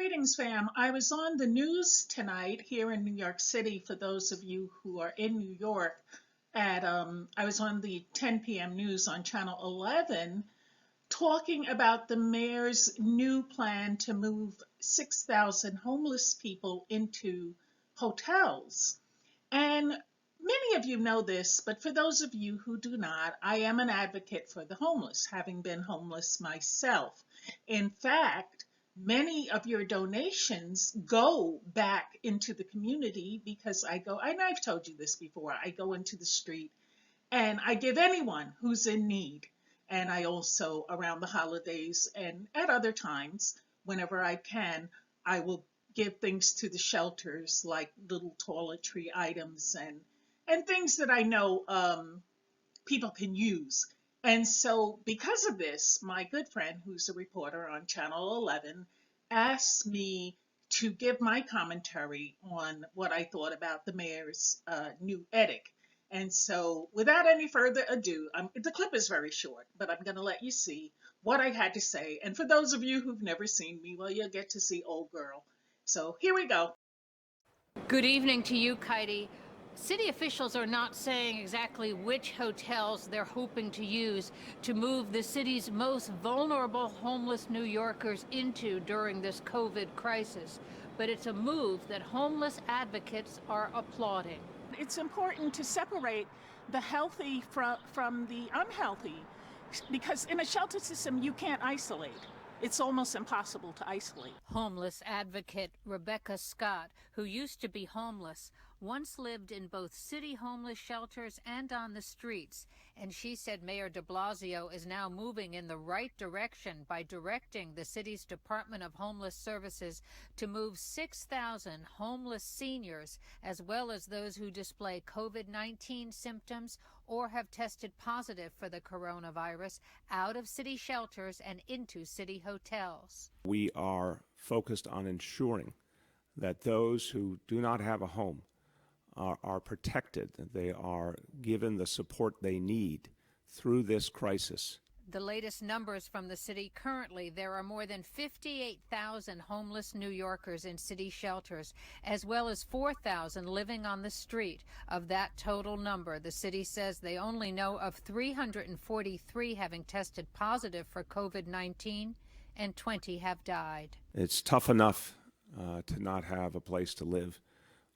Greetings, fam. I was on the news tonight here in New York City. For those of you who are in New York, I was on the 10 p.m. news on Channel 11 talking about the mayor's new plan to move 6,000 homeless people into hotels. And many of you know this, but for those of you who do not, I am an advocate for the homeless, having been homeless myself. In fact, many of your donations go back into the community because I go, and I've told you this before, I go into the street and I give anyone who's in need. And I also, around the holidays and at other times, whenever I can, I will give things to the shelters like little toiletry items and things that I know people can use. And so because of this, my good friend, who's a reporter on Channel 11, asked me to give my commentary on what I thought about the mayor's new edict. And so without any further ado, the clip is very short, but I'm going to let you see what I had to say. And for those of you who've never seen me, well, you'll get to see old girl. So here we go. Good evening to you, 𝗘𝗩𝗘𝗡𝗜𝗚. City officials are not saying exactly which hotels they're hoping to use to move the city's most vulnerable homeless New Yorkers into during this COVID crisis. But it's a move that homeless advocates are applauding. It's important to separate the healthy from the unhealthy, because in a shelter system, you can't isolate. It's almost impossible to isolate. Homeless advocate Rebecca Scott, who used to be homeless, once lived in both city homeless shelters and on the streets, and she said Mayor de Blasio is now moving in the right direction by directing the city's Department of Homeless Services to move 6,000 homeless seniors, as well as those who display COVID-19 symptoms or have tested positive for the coronavirus, out of city shelters and into city hotels. We are focused on ensuring that those who do not have a home are protected, that they are given the support they need through this crisis. The latest numbers from the city: currently there are more than 58,000 homeless New Yorkers in city shelters, as well as 4,000 living on the street. Of that total number, the city says they only know of 343 having tested positive for COVID-19, and 20 have died. It's tough enough to not have a place to live.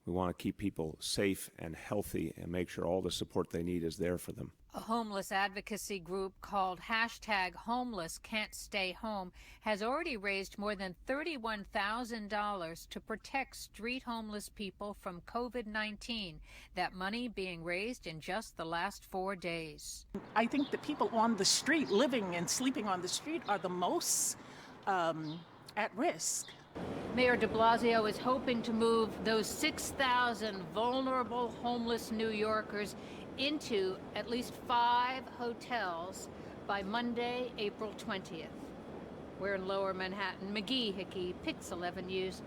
We want to keep people safe and healthy and make sure all the support they need is there for them. A homeless advocacy group called #HomelessCan'tStayHome has already raised more than $31,000 to protect street homeless people from COVID-19, that money being raised in just the last 4 days. I think the people on the street, living and sleeping on the street, are the most at risk. Mayor de Blasio is hoping to move those 6,000 vulnerable homeless New Yorkers into at least 5 hotels by Monday, April 20th. We're in Lower Manhattan. McGee Hickey, Pix 11 News.